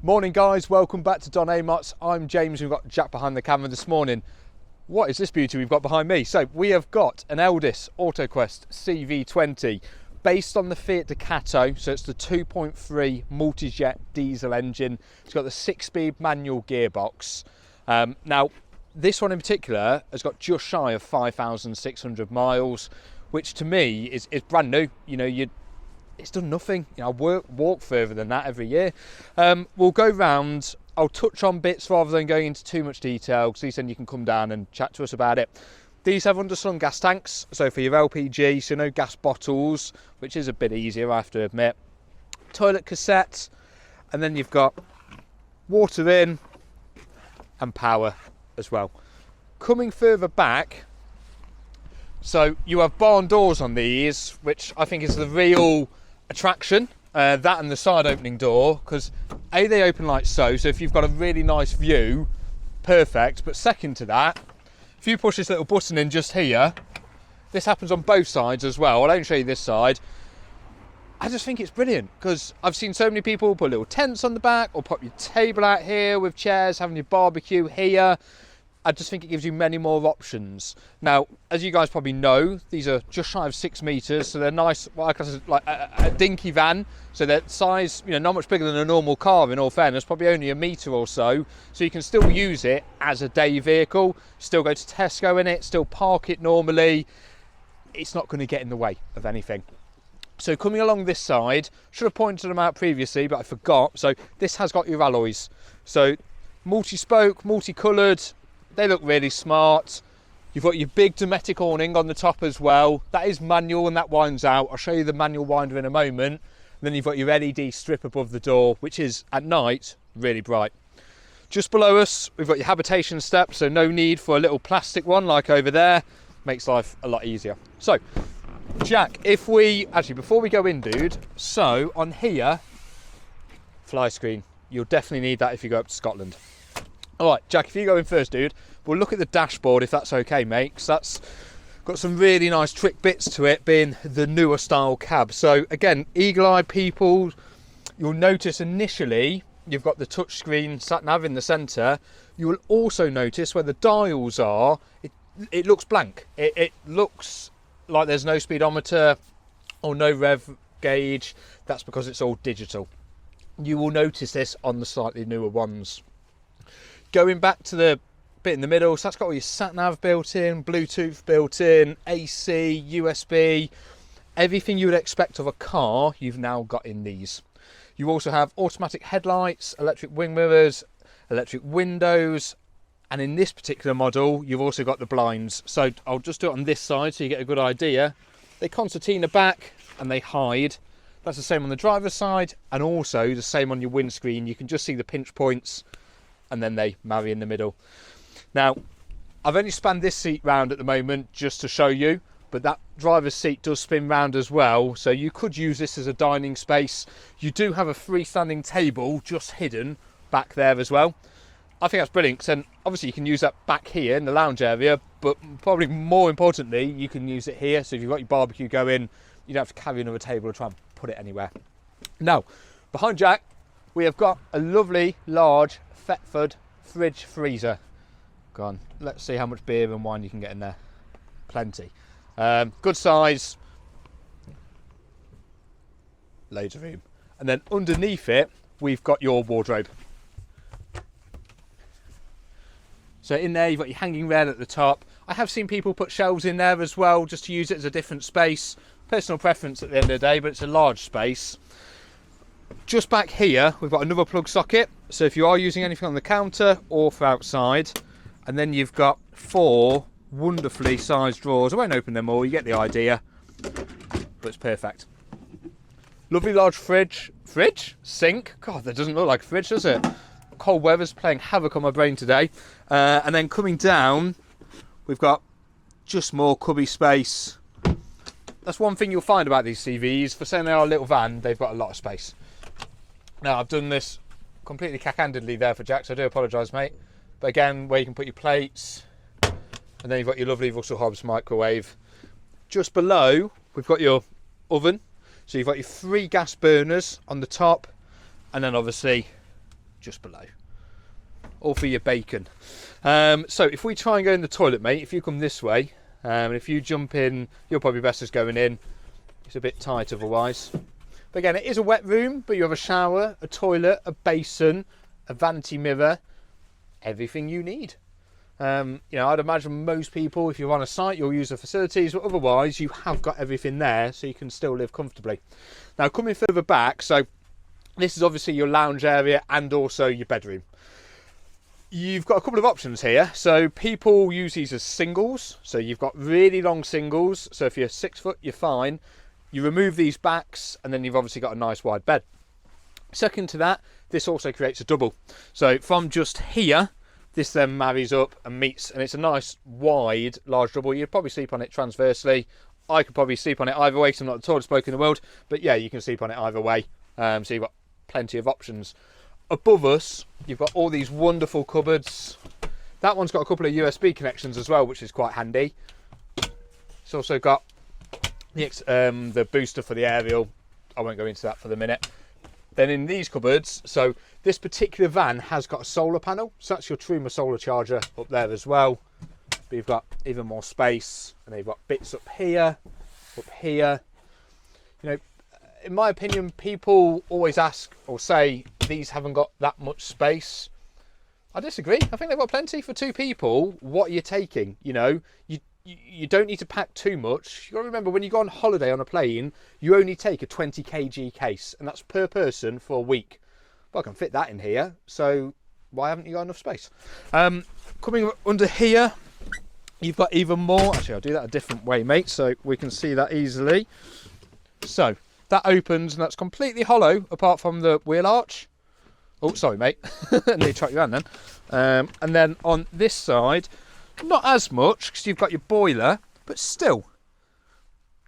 Morning guys, welcome back to Don Amot's. I'm James, we've got Jack behind the camera this morning. What is this beauty we've got behind me? So we have got an Elddis Autoquest CV20 based on the Fiat Ducato. So it's the 2.3 multi-jet diesel engine. It's got the 6-speed manual gearbox. Now this one in particular has got just shy of 5,600 miles, which to me is brand new. You know, it's done nothing. You know, I walk further than that every year. We'll go round. I'll touch on bits rather than going into too much detail, because he said you can come down and chat to us about it. These have underslung gas tanks, so for your LPG, so no gas bottles, which is a bit easier, I have to admit. Toilet cassette, and then you've got water in and power as well. Coming further back, so you have barn doors on these, which I think is the real attraction, that and the side opening door, because they open like so if you've got a really nice view, perfect. But second to that, if you push this little button in just here, this happens on both sides as well. I'll only show you this side. I just think it's brilliant, because I've seen so many people put little tents on the back or pop your table out here with chairs, having your barbecue here. I just think it gives you many more options. Now, as you guys probably know, these are just shy of 6 meters, so they're nice, like a dinky van. So they're size, you know, not much bigger than a normal car in all fairness, probably only a metre or so. So you can still use it as a day vehicle, still go to Tesco in it, still park it normally. It's not going to get in the way of anything. So coming along this side, should have pointed them out previously, but I forgot. So this has got your alloys. So multi-spoke, multi-coloured. They look really smart. You've got your big DOMETIC awning on the top as well. That is manual and that winds out. I'll show you the manual winder in a moment. And then you've got your LED strip above the door, which is at night really bright. Just below us, we've got your habitation step, so no need for a little plastic one like over there. Makes life a lot easier. So, Jack, before we go in, dude, so on here, fly screen. You'll definitely need that if you go up to Scotland. All right, Jack, if you go in first, dude, we'll look at the dashboard if that's okay, mate, because that's got some really nice trick bits to it, being the newer style cab. So again, eagle-eyed people, you'll notice initially you've got the touchscreen sat-nav in the centre. You will also notice where the dials are, it looks blank. It looks like there's no speedometer or no rev gauge. That's because it's all digital. You will notice this on the slightly newer ones. Going back to the bit in the middle, so that's got all your sat-nav built in, Bluetooth built in, AC, USB, everything you would expect of a car, you've now got in these. You also have automatic headlights, electric wing mirrors, electric windows, and in this particular model, you've also got the blinds. So I'll just do it on this side so you get a good idea. They concertina back and they hide. That's the same on the driver's side, and also the same on your windscreen. You can just see the pinch points, and then they marry in the middle. Now, I've only spanned this seat round at the moment just to show you, but that driver's seat does spin round as well, so you could use this as a dining space. You do have a freestanding table just hidden back there as well. I think that's brilliant, and obviously you can use that back here in the lounge area, but probably more importantly, you can use it here, so if you've got your barbecue going, you don't have to carry another table or try and put it anywhere. Now, behind Jack, we have got a lovely large Thetford fridge freezer. Go on, let's see how much beer and wine you can get in there. Plenty. Good size. Loads of room. And then underneath it, we've got your wardrobe. So in there, you've got your hanging rail at the top. I have seen people put shelves in there as well, just to use it as a different space. Personal preference at the end of the day, but it's a large space. Just back here, we've got another plug socket. So if you are using anything on the counter or for outside, and then you've got 4 wonderfully sized drawers. I won't open them all, you get the idea, but it's perfect. Lovely large fridge, sink. God, that doesn't look like a fridge, does it? Cold weather's playing havoc on my brain today. And then coming down, we've got just more cubby space. That's one thing you'll find about these CVs. For saying they are a little van, they've got a lot of space. Now, I've done this completely cack-handedly there for Jack, so I do apologise, mate. But again, where you can put your plates, and then you've got your lovely Russell Hobbs microwave. Just below, we've got your oven. So you've got your 3 gas burners on the top, and then obviously just below. All for your bacon. So if we try and go in the toilet, mate, if you come this way, and if you jump in, you're probably best as going in. It's a bit tight otherwise. But again, it is a wet room, but you have a shower, a toilet, a basin, a vanity mirror, everything you need. You know, I'd imagine most people, if you're on a site, you'll use the facilities, but otherwise you have got everything there, so you can still live comfortably. Now, coming further back, so this is obviously your lounge area and also your bedroom. You've got a couple of options here. So people use these as singles. So you've got really long singles. So if you're 6 foot, you're fine. You remove these backs and then you've obviously got a nice wide bed. Second to that, this also creates a double. So from just here, this then marries up and meets, and it's a nice wide large double. You'd probably sleep on it transversely. I could probably sleep on it either way because I'm not the tallest bloke in the world. But yeah, you can sleep on it either way. So you've got plenty of options. Above us, you've got all these wonderful cupboards. That one's got a couple of USB connections as well, which is quite handy. It's also got the booster for the aerial. I won't go into that for the minute. Then in these cupboards, so this particular van has got a solar panel. So that's your Truma solar charger up there as well. But you've got even more space, and then you've got bits up here. You know, in my opinion, people always ask or say these haven't got that much space. I disagree. I think they've got plenty for 2 people. What are you taking? You know, you don't need to pack too much. You got to remember, when you go on holiday on a plane, you only take a 20 kg case, and that's per person for a week. Well, I can fit that in here, so why haven't you got enough space? Coming under here, you've got even more. Actually, I'll do that a different way, mate, so we can see that easily. So that opens, and that's completely hollow apart from the wheel arch. Oh, sorry, mate. I need to track you down then. And then on this side, not as much because you've got your boiler, but still,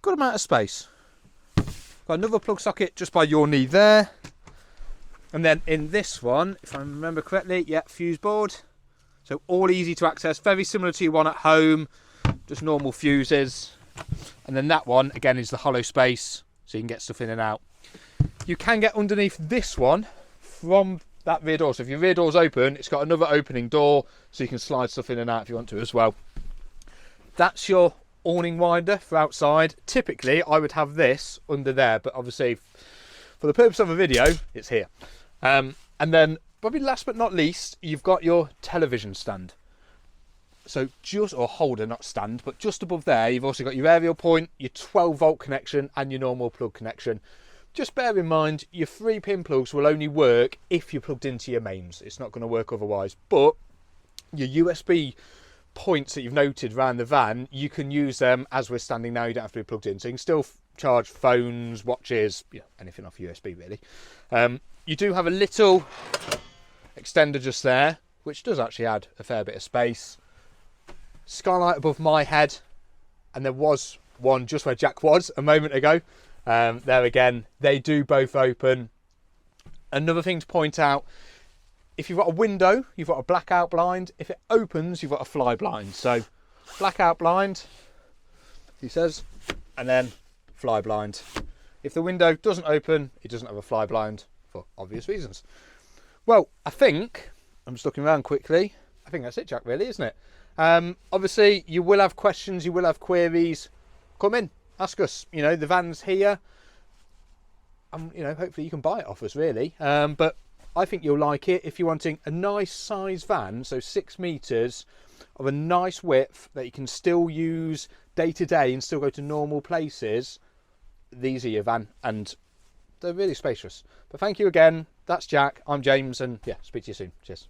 good amount of space. Got another plug socket just by your knee there. And then in this one, if I remember correctly, yeah, fuse board. So all easy to access, very similar to your one at home, just normal fuses. And then that one, again, is the hollow space, so you can get stuff in and out. You can get underneath this one from that rear door. So if your rear door's open, it's got another opening door, so you can slide stuff in and out if you want to as well. That's your awning winder for outside. Typically, I would have this under there, but obviously, for the purpose of a video, it's here. And then, probably last but not least, you've got your television stand. So just, or holder, not stand, but just above there, you've also got your aerial point, your 12-volt connection, and your normal plug connection. Just bear in mind, your 3-pin plugs will only work if you're plugged into your mains. It's not going to work otherwise. But your USB points that you've noted around the van, you can use them as we're standing now. You don't have to be plugged in. So you can still charge phones, watches, yeah, anything off USB really. You do have a little extender just there, which does actually add a fair bit of space. Skylight above my head, and there was one just where Jack was a moment ago. There again, they do both open. Another thing to point out, if you've got a window, you've got a blackout blind. If it opens, you've got a fly blind. So blackout blind, he says, and then fly blind. If the window doesn't open, it doesn't have a fly blind for obvious reasons. Well, I think, I'm just looking around quickly, I think that's it, Jack, really, isn't it? Obviously, you will have questions, you will have queries. Come in, ask us. You know, the van's here. You know, hopefully you can buy it off us, really. But I think you'll like it if you're wanting a nice size van, so 6 meters of a nice width that you can still use day to day and still go to normal places. These are your van, and they're really spacious. But thank you again. That's Jack. I'm James, and yeah, speak to you soon. Cheers.